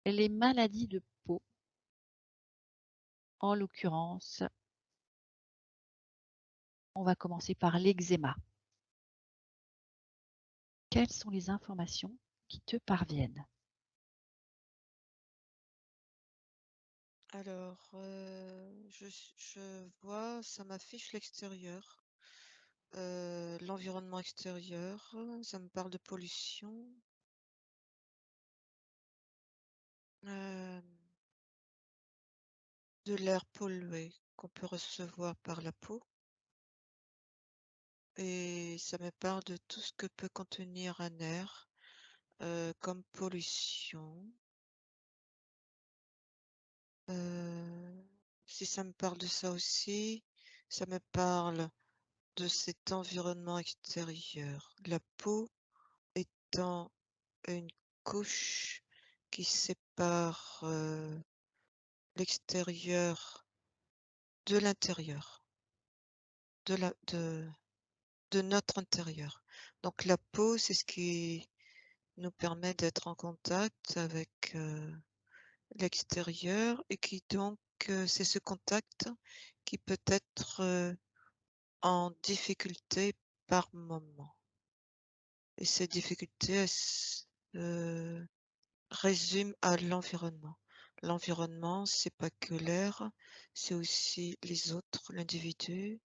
les maladies de peau, en l'occurrence, on va commencer par l'eczéma. Quelles sont les informations qui te parviennent? Alors, je vois, ça m'affiche l'extérieur, l'environnement extérieur, ça me parle de pollution, hem, de l'air pollué qu'on peut recevoir par la peau et ça me parle de tout ce que peut contenir un air, comme pollution. Heu, Si ça me parle de ça aussi, ça me parle de cet environnement extérieur. La peau étant une couche qui sépare, l'extérieur de l'intérieur, de la de notre intérieur. Donc la peau, c'est ce qui nous permet d'être en contact avec, l'extérieur et qui donc, c'est ce contact qui peut être, en difficulté par moment et ces difficultés, elles se résument à l'environnement. L'environnement, c'est pas que l'air, c'est aussi les autres, l'individu,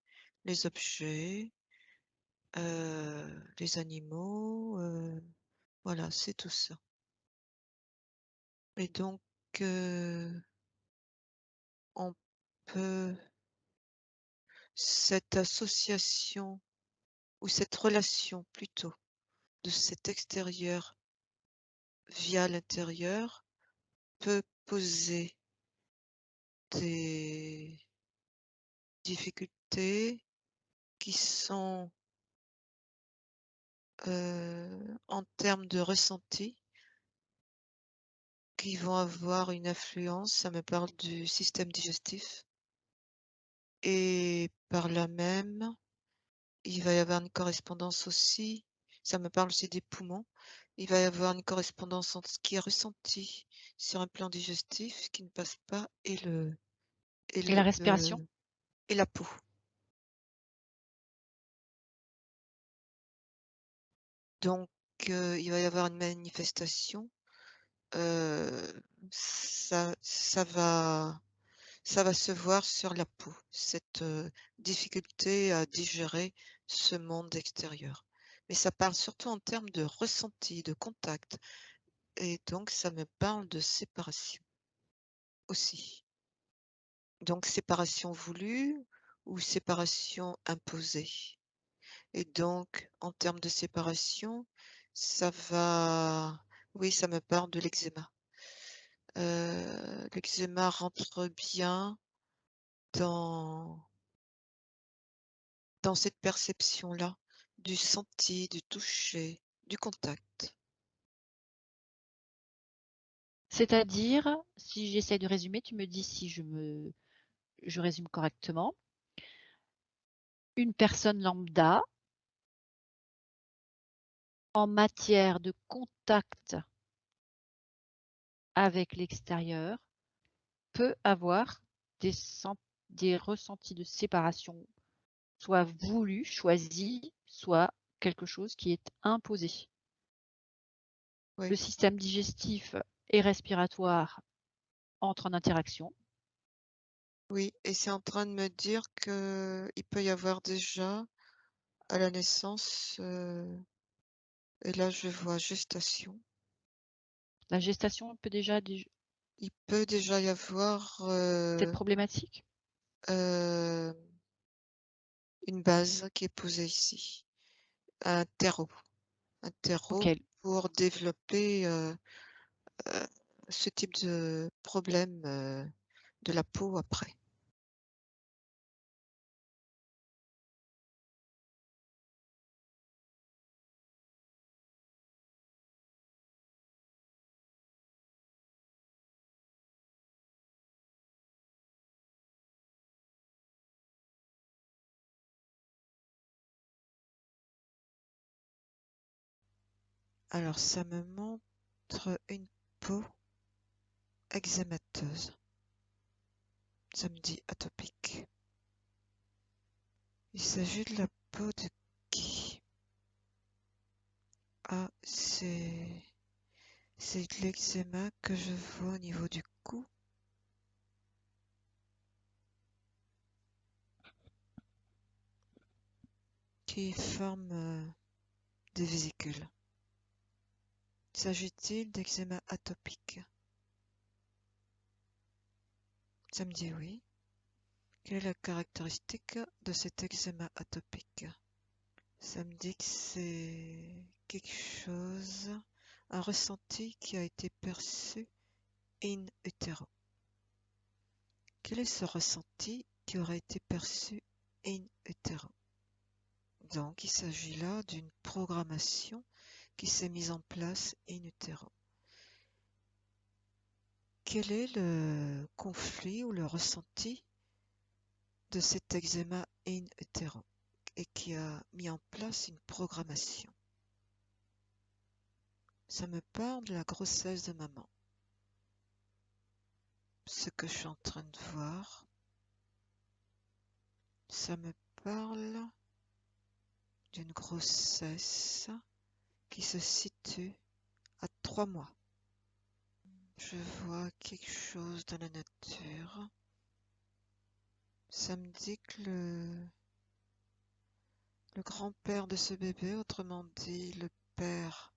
les objets, les animaux, voilà, c'est tout ça et donc on peut cette association ou cette relation plutôt de cet extérieur via l'intérieur peut poser des difficultés qui sont, en termes de ressenti, qui vont avoir une influence, ça me parle du système digestif et par là même, il va y avoir une correspondance aussi, ça me parle aussi des poumons, il va y avoir une correspondance entre ce qui est ressenti sur un plan digestif qui ne passe pas et Et la respiration? et la peau. Donc il va y avoir une manifestation, heu, ça ça va se voir sur la peau, cette, difficulté à digérer ce monde extérieur. Mais ça parle surtout en termes de ressenti, de contact et donc ça me parle de séparation aussi. Donc séparation voulue ou séparation imposée et donc en termes de séparation, ça va oui, ça me parle de l'eczéma. L'eczéma rentre bien dans cette perception-là, du senti, du toucher, du contact. C'est-à-dire, si j'essaie de résumer, tu me dis si je résume correctement. Une personne lambda, en matière de contact avec l'extérieur, peut avoir des sen des ressentis de séparation, soit voulus, choisis, soit quelque chose qui est imposé. Le Oui, système digestif et respiratoire entrent en interaction. oui, et c'est en train de me dire qu'il peut y avoir déjà, à la naissance, et là je vois gestation, La gestation peut déjà il peut déjà y avoir, être problématique? heu, une base qui est posée ici, un terreau OK. pour développer, heu, ce type de problème, de la peau après. Alors ça me montre une peau eczémateuse. Samedi atopique. Il s'agit de la peau de qui? Ah, c'est de l'eczéma que je vois au niveau du cou. Qui forme des vésicules. S'agit-il d'eczéma atopique? Ça me dit oui. Quelle est la caractéristique de cet eczéma atopique? Ça me dit que c'est quelque chose, un ressenti qui a été perçu in utero. Quel est ce ressenti qui aurait été perçu in utero? Donc, il s'agit là d'une programmation qui s'est mise en place in utero. Quel est le conflit ou le ressenti de cet eczéma in utero et qui a mis en place une programmation? Ça me parle de la grossesse de maman. Ce que je suis en train de voir, ça me parle d'une grossesse qui se situe à 3 mois. Je vois quelque chose dans la nature. Ça me dit que le grand-père de ce bébé, autrement dit le père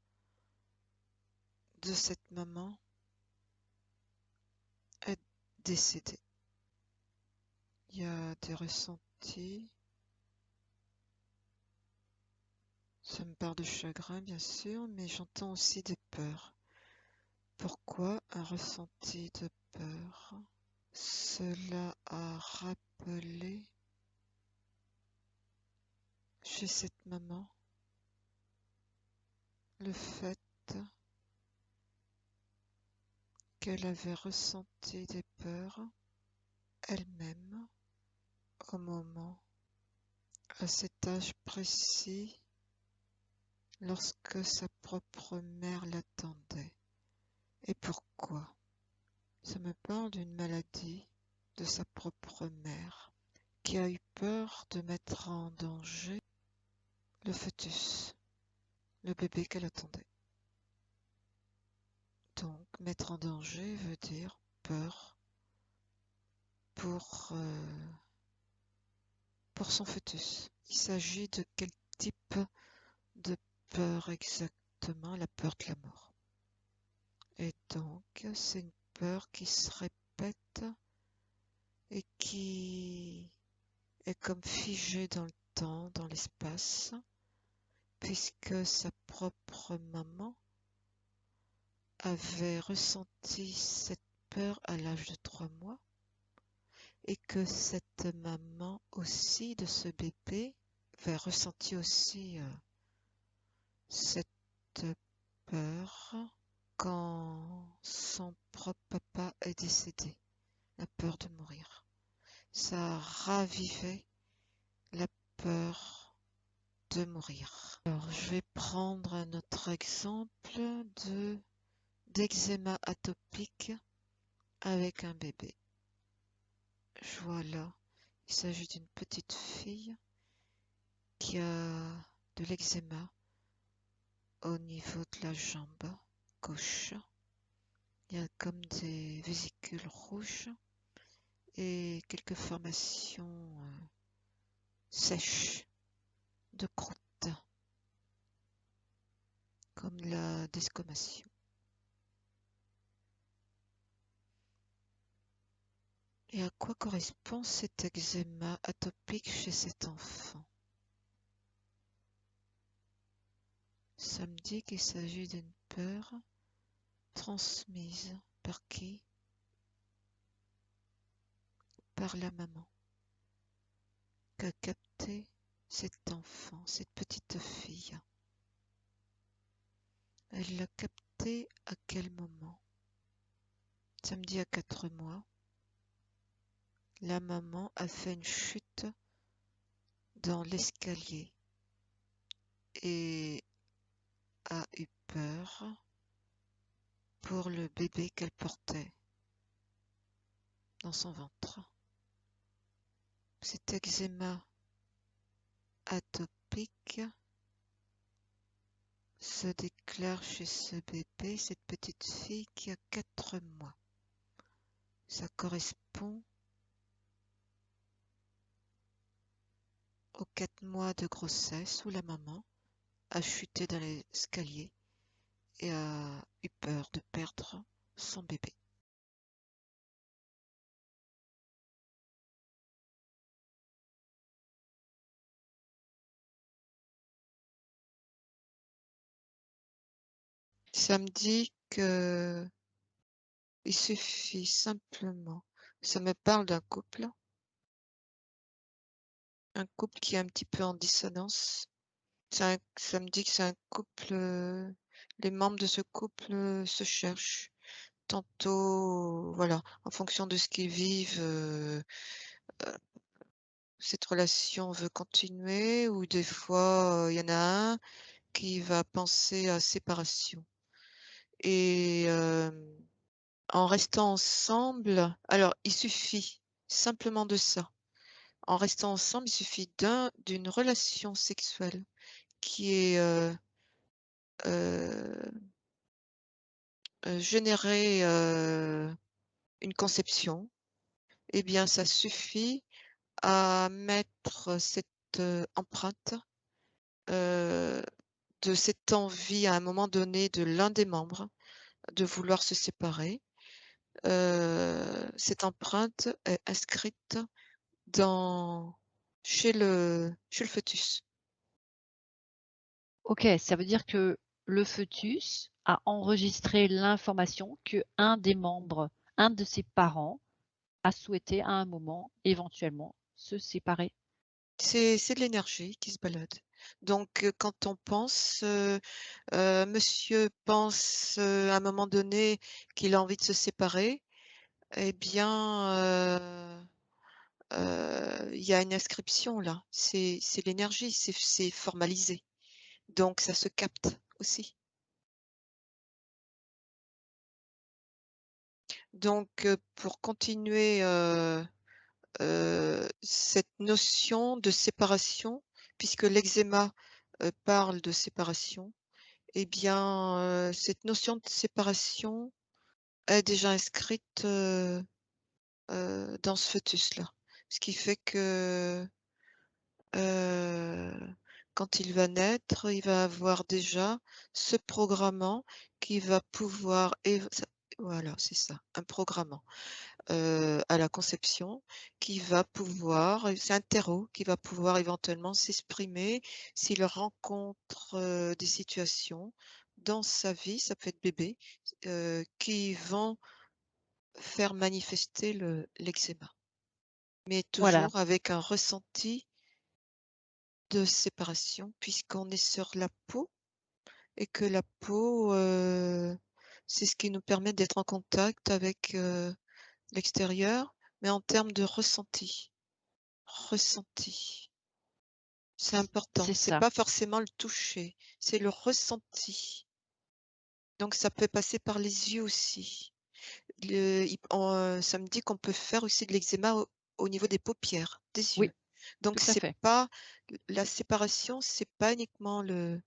de cette maman, est décédé. Il y a des ressentis. Ça me parle de chagrin, bien sûr, mais j'entends aussi des peurs. Pourquoi un ressenti de peur? Cela a rappelé chez cette maman le fait qu'elle avait ressenti des peurs elle-même au moment, à cet âge précis, lorsque sa propre mère l'attendait. Et pourquoi? Ça me parle d'une maladie de sa propre mère qui a eu peur de mettre en danger le fœtus, le bébé qu'elle attendait. Donc, mettre en danger veut dire peur pour son fœtus. Il s'agit de quel type de peur exactement? La peur de la mort. Et donc, c'est une peur qui se répète et qui est comme figée dans le temps, dans l'espace, puisque sa propre maman avait ressenti cette peur à l'âge de 3 mois et que cette maman aussi de ce bébé avait ressenti aussi cette peur quand son propre papa est décédé, la peur de mourir. Ça ravivait la peur de mourir. Alors, je vais prendre un autre exemple d'eczéma atopique avec un bébé. Je vois là, il s'agit d'une petite fille qui a de l'eczéma au niveau de la jambe gauche. Il y a comme des vésicules rouges et quelques formations sèches de croûte, comme la desquamation. Et à quoi correspond cet eczéma atopique chez cet enfant? Ça me dit qu'il s'agit d'une peur transmise par qui? Par la maman, qu'a capté cet enfant, cette petite fille. Elle l'a capté à quel moment? Ça me dit à 4 mois. La maman a fait une chute dans l'escalier et a eu peur pour le bébé qu'elle portait. dans son ventre. Cet eczéma atopique se déclare chez ce bébé, cette petite fille qui a 4 mois. Ça correspond aux 4 mois de grossesse où la maman a chuté dans l'escalier et a eu peur de perdre son bébé. Ça me dit que il suffit simplement, ça me parle d'un couple, un couple qui est un petit peu en dissonance. Ça me dit que c'est un couple, les membres de ce couple, se cherchent. Tantôt, voilà, en fonction de ce qu'ils vivent, cette relation veut continuer ou des fois, il y en a un qui va penser à séparation et en restant ensemble alors il suffit simplement de ça. En restant ensemble, il suffit d'une relation sexuelle qui est, heu générer, une conception et bien ça suffit à mettre cette, empreinte, heu, de cette envie à un moment donné de l'un des membres de vouloir se séparer. Cette empreinte est inscrite dans chez le fœtus. OK, ça veut dire que le fœtus a enregistré l'information qu'un des membres, un de ses parents a souhaité à un moment, éventuellement, se séparer. C'est de l'énergie qui se balade. Donc quand on pense, monsieur pense, à un moment donné qu'il a envie de se séparer et bien, il y a une inscription là. C'est l'énergie, c'est formalisé. Donc ça se capte aussi. Donc pour continuer, cette notion de séparation, puisque l'eczéma, parle de séparation, eh bien, cette notion de séparation est déjà inscrite, dans ce fœtus-là. Ce qui fait que, heu, quand il va naître, il va avoir déjà ce programmant qui va pouvoir voilà, c'est ça, un programmant, à la conception qui va pouvoir c'est un terreau qui va pouvoir éventuellement s'exprimer s'il rencontre, des situations dans sa vie, ça peut être bébé, qui vont faire manifester l'eczéma. Mais Voilà, toujours avec un ressenti de séparation puisqu'on est sur la peau et que la peau, c'est ce qui nous permet d'être en contact avec, l'extérieur, mais en termes de ressenti. Ressenti, c'est important. c'est C'est ça. pas forcément le toucher, c'est le ressenti. Donc ça peut passer par les yeux aussi. Ça me dit qu'on peut faire aussi de l'eczéma au niveau des paupières, des Oui, yeux. Donc tout à c'est fait. pas la séparation, c'est pas uniquement le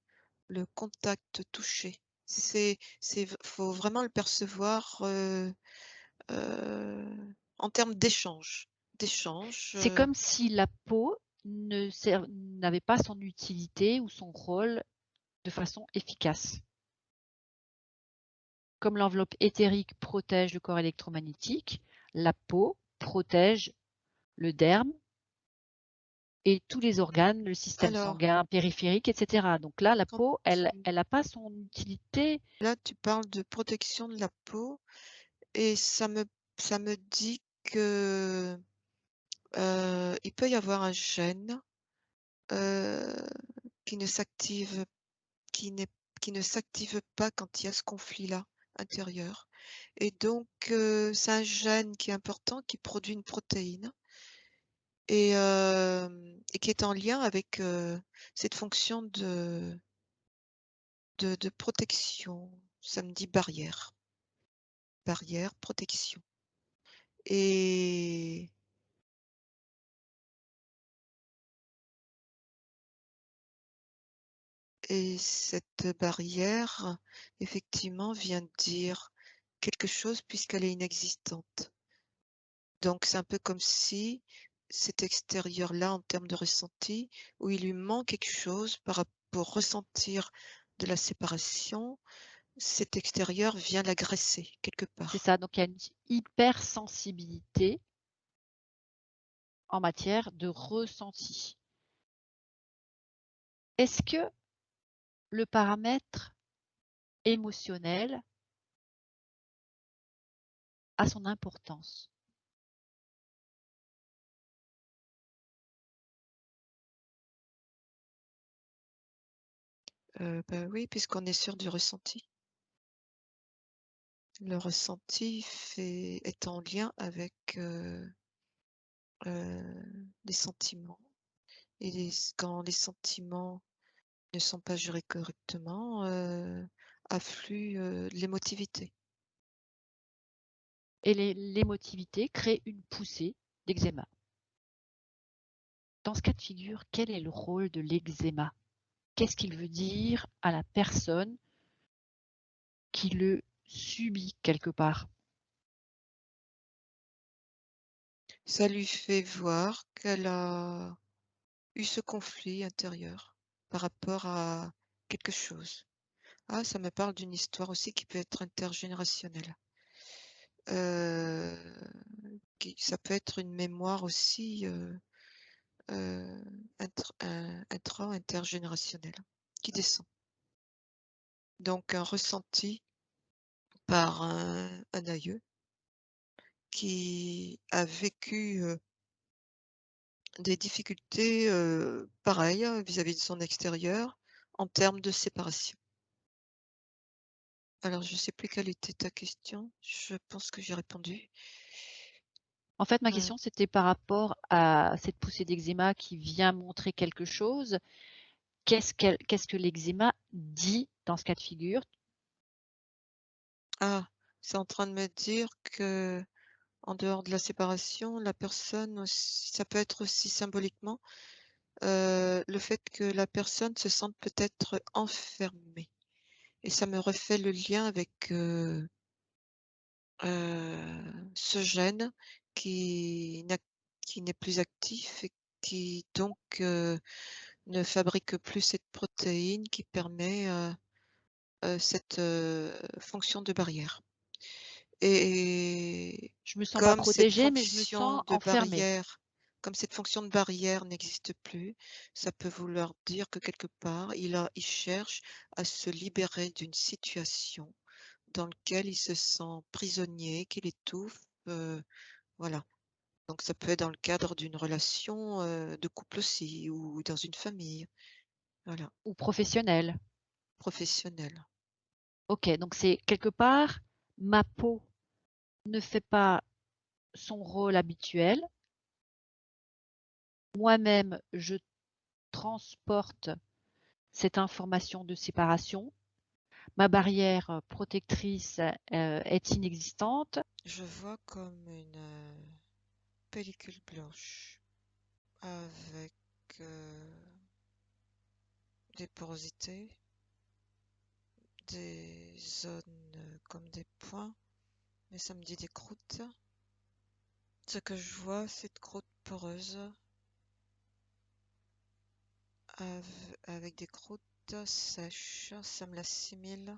contact touché. Faut vraiment le percevoir, en termes d'échange. D'échange, C'est comme si la peau n'avait pas son utilité ou son rôle de façon efficace. Comme l'enveloppe éthérique protège le corps électromagnétique, la peau protège le derme et tous les organes, le système alors sanguin périphérique, et cetera. Donc là, la quand peau, elle tu elle a pas son utilité. là, tu parles de protection de la peau et ça me dit que, il peut y avoir un gène, heu, qui ne s'active qui n'est qui ne s'active pas quand il y a ce conflit-là intérieur et donc c'est un gène qui est important, qui produit une protéine et qui est en lien avec, cette fonction de protection. Ça me dit barrière, barrière, protection. Et cette barrière, effectivement, vient dire quelque chose puisqu'elle est inexistante. Donc c'est un peu comme si cet extérieur-là, en termes de ressenti, où il lui manque quelque chose pour ressentir de la séparation, cet extérieur vient l'agresser quelque C'est part. ça, donc il y a une hypersensibilité en matière de ressenti. Est-ce que le paramètre émotionnel a son importance? Bah, oui, puisqu'on est sur du ressenti. Le ressenti est en lien avec, les sentiments et quand les sentiments ne sont pas gérés correctement, afflue, l'émotivité. Et l'émotivité crée une poussée d'eczéma. Dans ce cas de figure, quel est le rôle de l'eczéma? Qu'est-ce qu'il veut dire à la personne qui le subit quelque part? Ça lui fait voir qu'elle a eu ce conflit intérieur par rapport à quelque chose. Ah, ça me parle d'une histoire aussi qui peut être intergénérationnelle. Heu, qui ça peut être une mémoire aussi, heu, intergénérationnelle qui descend. Donc un ressenti par un aïeux qui a vécu, des difficultés, pareilles, vis-à-vis de son extérieur, en termes de séparation. Alors je sais plus quelle était ta question, je pense que j'ai répondu. En fait, ma Heu, question, c'était par rapport à cette poussée d'eczéma qui vient montrer quelque chose. Qu'est-ce que l'eczéma dit dans ce cas de figure? ah, c'est en train de me dire que en dehors de la séparation, la personne aussi ça peut être aussi symboliquement, le fait que la personne se sente peut-être enfermée et ça me refait le lien avec, ce gène qui n'a qui n'est plus actif et qui donc, ne fabrique plus cette protéine qui permet, cette, fonction de barrière. Et Je me sens pas comme cette protégée, mais je me fonction sens de enfermée. barrière comme cette fonction de barrière n'existe plus, ça peut vouloir dire que quelque part, il cherche à se libérer d'une situation dans lequel il se sent prisonnier, qu'il étouffe, voilà. Donc ça peut être dans le cadre d'une relation, de couple aussi ou dans une famille, voilà, Ou professionnelle. professionnelle. OK, donc c'est quelque part, ma peau ne fait pas son rôle habituel. Moi-même, je transporte cette information de séparation. Ma barrière, protectrice, est inexistante. Je vois comme une, pellicule blanche avec, des porosités, des zones, comme des points, mais ça me dit des croûtes. Ce que je vois, c'est de croûte poreuse avec des croûtes sèches, ça me l'assimile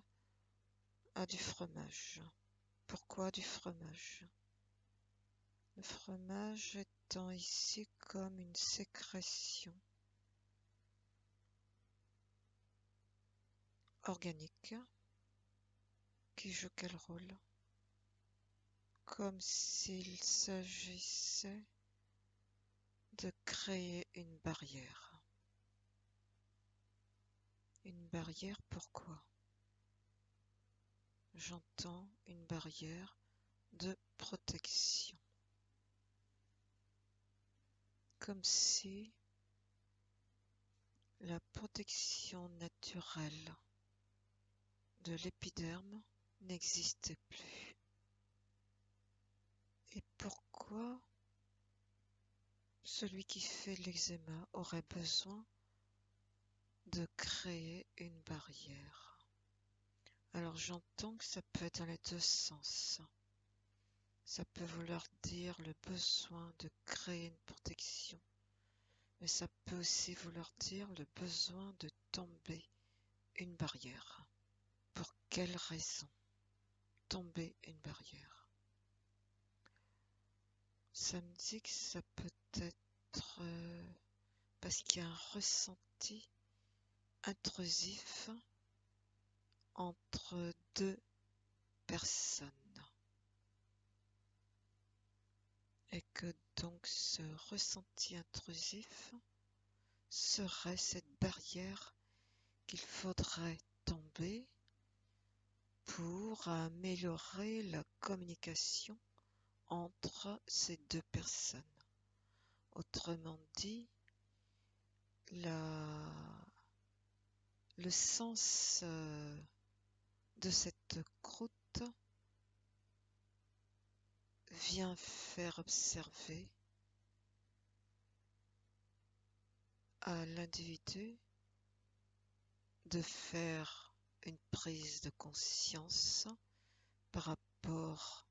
à du fromage. Pourquoi du fromage? Le fromage étant ici comme une sécrétion organique qui joue quel rôle? Comme s'il s'agissait de créer une barrière. Une barrière, pourquoi? J'entends une barrière de protection. Comme si la protection naturelle de l'épiderme n'existait plus. Et pourquoi celui qui fait l'eczéma aurait besoin de créer une barrière. Alors j'entends que ça peut être dans les deux sens. Ça peut vouloir dire le besoin de créer une protection, mais ça peut aussi vouloir dire le besoin de tomber une barrière. Pour quelle raison tomber une barrière? Ça me dit que ça peut être parce qu'il y a un ressenti intrusif entre deux personnes et que donc ce ressenti intrusif serait cette barrière qu'il faudrait tomber pour améliorer la communication entre ces deux personnes. Autrement dit, le sens de cette croûte vient faire observer à l'individu de faire une prise de conscience par rapport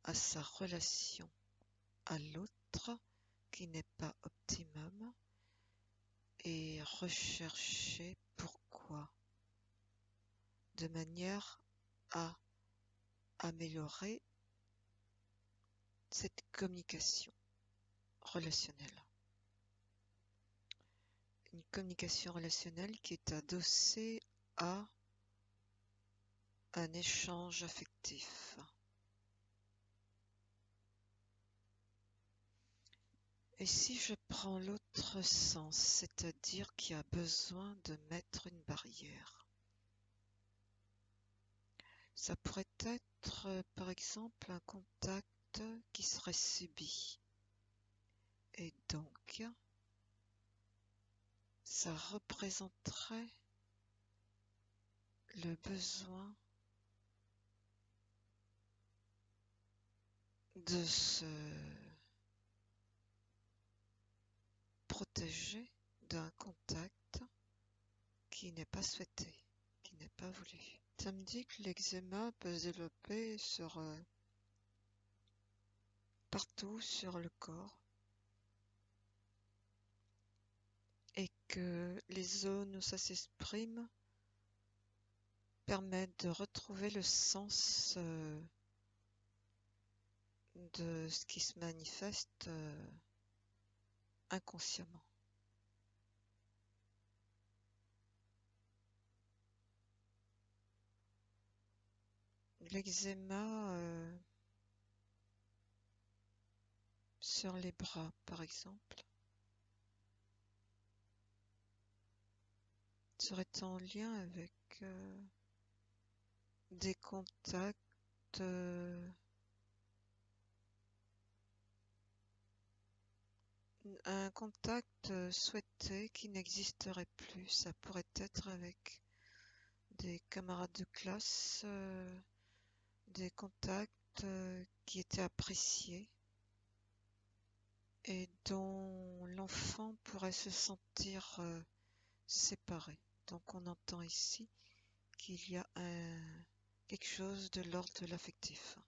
à sa relation à l'autre qui n'est pas optimum et rechercher pourquoi, de manière à améliorer cette communication relationnelle. Une communication relationnelle qui est adossée à un échange affectif. Et si je prends l'autre sens, c'est-à-dire qu'il y a besoin de mettre une barrière, ça pourrait être par exemple un contact qui serait subi. Et donc, ça représenterait le besoin de se protéger d'un contact qui n'est pas souhaité, qui n'est pas voulu. Ça me dit que l'eczéma peut se développer partout sur le corps et que les zones où ça s'exprime permettent de retrouver le sens de ce qui se manifeste inconsciemment. L'eczéma sur les bras, par exemple, serait en lien avec des contacts un contact souhaité qui n'existerait plus. Ça pourrait être avec des camarades de classe, des contacts qui étaient appréciés et dont l'enfant pourrait se sentir séparé. Donc on entend ici qu'il y a quelque chose de l'ordre de l'affectif.